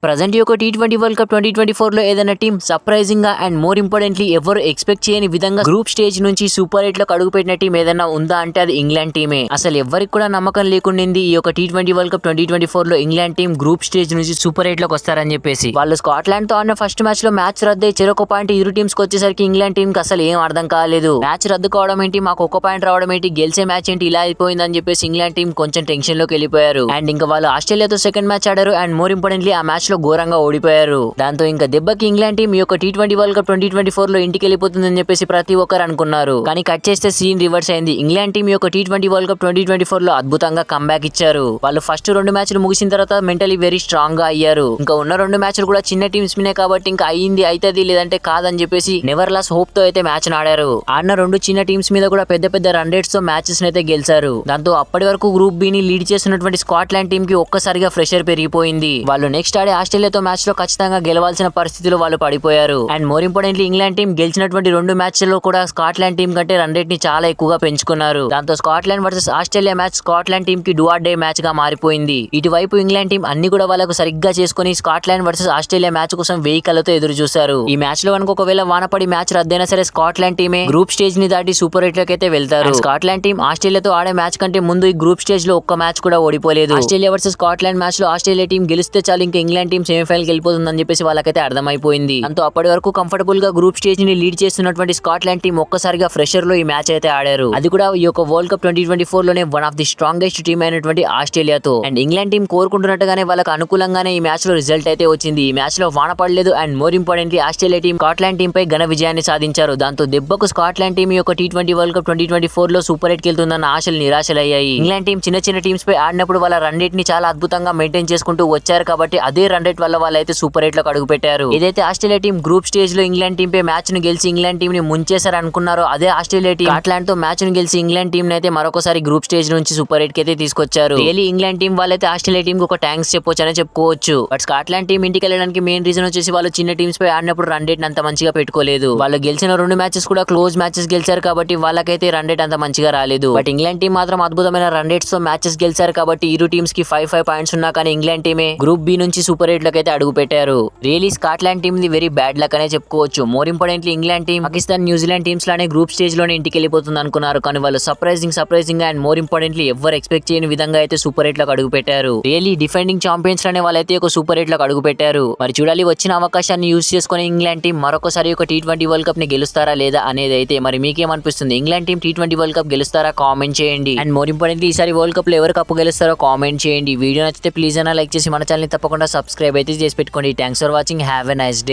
Present యొక్క టీ20 world cup 2024 లో ఏదైనా టీం సర్ప్రైజింగ్ గా అండ్ మోర్ ఇంపార్టెంట్లీ ఎవరు ఎక్స్పెక్ట్ చేయని విధంగా గ్రూప్ స్టేజ్ నుంచి సూపర్ 8 లోకి అడుగుపెట్టిన టీం ఏదైనా ఉందా అంటే అది ఇంగ్లాండ్ టీమే. అసలు ఎవరికి కూడా నమ్మకం లేకుండింది ఈ యొక్క టీ20 వరల్డ్ కప్ 2024 లో ఇంగ్లాండ్ టీం గ్రూప్ స్టేజ్ నుంచి సూపర్ 8 లోకి వస్తారని చెప్పేసి. వాళ్ళు స్కాట్లాండ్ తో ఆడిన ఫస్ట్ మ్యాచ్ లో మ్యాచ్ రద్దయి చెరొక పాయింట్ ఇరు టీమ్స్ కి వచ్చేసరికి ఇంగ్లాండ్ టీం కి అసలు ఏం అర్థం కాలేదు. మ్యాచ్ రద్దు కావడం ఏంటి, మాకు ఒక పాయింట్ రావడం ఏంటి, గెలిచే మ్యాచ్ ఏంటి ఇలా అయిపోయిందని చెప్పేసి ఇంగ్లాండ్ టీం కొంచెం టెన్షన్ లోకి వెళ్ళిపోయారు. అండ్ ఇంకా వాళ్ళు ఆస్ట్రేలియాతో సెకండ్ మ్యాచ్ ఆడారు అండ్ మోర్ ఇంపార్టెంట్లీ ఆ మ్యాచ్ లో ఘోరంగా ఓడిపోయారు. దాంతో ఇంకా దెబ్బకి ఇంగ్లాండ్ టీం ఈ యొక్క టీ20 వరల్డ్ కప్ 2024 లో ఇంటికి వెళ్ళిపోతుందని చెప్పేసి ప్రతి ఒక్కరు అనుకున్నారు. కానీ కట్ చేస్తే సీన్ రివర్స్ అయింది. ఇంగ్లాండ్ టీం ఈ యొక్క టీ20 వరల్డ్ కప్ 2024 లో అద్భుతంగా కంబ్యాక్ ఇచ్చారు. వాళ్ళు ఫస్ట్ 2 మ్యాచ్లు ముగిసిన తర్వాత మెంటలీ వెరీ స్ట్రాంగ్ గా అయ్యారు. ఇంకా ఉన్న 2 మ్యాచ్లు కూడా చిన్న టీమ్స్ మీనే కాబట్టి ఇంకా అయ్యింది అవుతుంది లేదంటే కాదని చెప్పేసి నెవర్ లాస్ హోప్ తో అయితే మ్యాచ్ ఆడారు. ఆడిన 2 చిన్న టీమ్స్ మీద కూడా పెద్ద పెద్ద రన్ రేట్స్ తో మ్యాచెస్ అయితే గెలిచారు. దాంతో అప్పటి వరకు గ్రూప్ బి ని లీడ్ చేస్తున్నటువంటి స్కాట్లాండ్ టీం కి ఒక్కసారిగా ప్రెషర్ పెరిగిపోయింది. వాళ్ళు నెక్స్ట్ ఆడే ఆస్ట్రేలియాతో మ్యాచ్ లో ఖచ్చితంగా గెలవాల్సిన పరిస్థితిలో వాళ్ళు పడిపోయారు. And more importantly England team గెలిచినటువంటి 2 మ్యాచ్లలో కూడా స్కాట్లాండ్ టీం కంటే రన్ రేట్ ని చాలా ఎక్కువగా పెంచుకున్నారు. దాంతో Scotland versus Australia match Scotland team కి డూ ఆర్ డే మ్యాచ్ గా మారిపోయింది. ఇటువైపు ఇంగ్లాండ్ టీం అన్ని కూడా వాళ్ళకు సరిగ్గా చేసుకుని స్కాట్లాండ్ వర్సెస్ ఆస్ట్రేలియా మ్యాచ్ కోసం వెయ్యి కళ్ళతో ఎదురు చూశారు. ఈ మ్యాచ్ లో కనుక ఒకవేళ వానపడి మ్యాచ్ రద్దయినా సరే స్కాట్లాండ్ టీమే గ్రూప్ స్టేజ్ ని దాటి సూపర్ 8 లోకి అయితే వెళ్తారు. స్కాట్లాండ్ టీం ఆస్ట్రేలియాతో ఆడే మ్యాచ్ కంటే ముందు ఈ గ్రూప్ స్టేజ్ లో ఒక్క మ్యాచ్ కూడా ఓడిపోలేదు. ఆస్ట్రేలియా వర్సెస్ స్కాట్లాండ్ మ్యాచ్ లో ఆస్ట్రేలియా టీం గెలిస్తే చాలు ఇంకా ఇంగ్లాండ్ టీం సెమీఫైనల్ కి వెళ్ళిపోతుందని చెప్పేసి వాళ్ళకైతే అర్థమైపోయింది. అంతో అప్పటి వరకు కంఫర్టబుల్ గా గ్రూప్ స్టేజ్ ని లీడ్ చేస్తున్నటువంటి స్కాట్లాండ్ టీం ఒక్కసారిగా ఫ్రెషర్ లో ఈ మ్యాచ్ అయితే ఆడారు. అది కూడా ఈ యొక్క వరల్డ్ కప్ 2024 లోనే one of the strongest team అయినటువంటి ఆస్ట్రేలియాతో. అండ్ ఇంగ్లాండ్ టీం కోరుకుంటున్నట్టుగానే వాళ్ళకి అనుకూలంగానే ఈ మ్యాచ్ లో రిజల్ట్ అయితే వచ్చింది. ఈ మ్యాచ్ లో వాన పడలేదు and more importantly Australia team Scotland team పై ఘన విజయాన్ని సాధించారు. దాంతో దెబ్బకు స్కాట్లాండ్ టీం యొక్క టీ20 వరల్డ్ కప్ 2024 లో సూపర్ 8 కి వెళ్తుందన్న ఆశలు నిరాశలయ్యాయి. ఇంగ్లాండ్ టీం చిన్న చిన్న టీమ్స్ పై ఆడినప్పుడు వాళ్ళ రన్ రేట్ ని చాలా అద్భుతంగా మెయింటైన్ చేసుకుంటూ వచ్చారు కాబట్టి అదే రన్ రేట్ వల్ల వాళ్ళైతే సూపర్ 8 లోకి అడుగు పెట్టారు. ఏదైతే ఆస్ట్రేలియా టీం గ్రూప్ స్టేజ్ లో ఇంగ్లాండ్ టీం పై మ్యాచ్ ను గెలిచి ఇంగ్లాండ్ టీం ని ముంచేశారు అనుకున్నారో అదే ఆస్ట్రేలియా టీం స్కాట్లాండ్ తో మ్యాచ్ ను గెలిచి ఇంగ్లాండ్ టీం అయితే మరొకసారి గ్రూప్ స్టేజ్ నుంచి సూపర్ 8 కి అయితే తీసుకొచ్చారు. రియల్లీ ఇంగ్లాండ్ టీం వాళ్ళైతే ఆస్ట్రేలియా టీం కి ఒక థ్యాంక్స్ చెప్పొచ్చు అని చెప్పుకోవచ్చు. బట్ స్కాట్లాండ్ టీం ఇంటికి వెళ్ళడానికి మెయిన్ రీజన్ వచ్చేసి వాళ్ళు చిన్న టీమ్స్ పై ఆడినప్పుడు రన్ రేట్ అంత మంచిగా పెట్టుకోలేదు. వాళ్ళు గెలిచిన 2 మ్యాచెస్ కూడా క్లోజ్ మ్యాచెస్ గెలిచారు కాబట్టి వాళ్ళకైతే రన్ రేట్ అంత మంచిగా రాలేదు. బట్ ఇంగ్లాండ్ టీం మాత్రం అద్భుతమైన రన్ రేట్స్ తో మ్యాచెస్ గెలిచారు కాబట్టి ఇరు టీమ్స్ కి 5 పాయింట్స్ ఉన్నా కానీ ఇంగ్లాండ్ టీమే గ్రూప్ బి నుంచి సూపర్ 8 లోకి అయితే అడుగు పెట్టారు. Really Scotland team the very bad luck అనే చెప్పుకోవచ్చు. More importantly England team Pakistan New Zealand teams లానే గ్రూప్ స్టేజ్ లోనే ఇంటికి వెళ్ళిపోతుంది అనుకున్నారు. కానీ వాళ్ళు సర్ప్రైజింగ్ అండ్ మోర్ ఇంపార్టెంట్లీ ఎవరు ఎక్స్పెక్ట్ చేయని విధంగా అయితే సూపర్ 8 లోకి అడుగు పెట్టారు. రియల్లీ డిఫెండింగ్ ఛాంపియన్స్ లానే వాళ్ళైతే ఒక సూపర్ 8 లోకి అడుగు పెట్టారు. మరి చూడాలి వచ్చిన అవకాశాన్ని యూజ్ చేసుకుని ఇంగ్లాండ్ టీం మరొకసారి ఒక టీ20 వరల్డ్ కప్ ని గెలుస్తారా లేదా అనేది అయితే. మరి మీకేమనిపిస్తుంది? ఇంగ్లాండ్ టీం టీ20 వరల్డ్ కప్ గెలుస్తారా? కామెంట్ చేయండి. అండ్ మోర్ ఇంపార్టెంట్లీ ఈసారి వరల్డ్ కప్ లో ఎవరు కప్పు గెలుస్తారో కామెంట్ చేయండి. వీడియో నచ్చితే ప్లీజ్ అన్న లైక్ చేసి మన ఛానల్ ని తప్పకుండా సబ్స్క్రైబ్ అయితే చేసి పెట్టుకోండి. Thanks for watching. Have a nice day.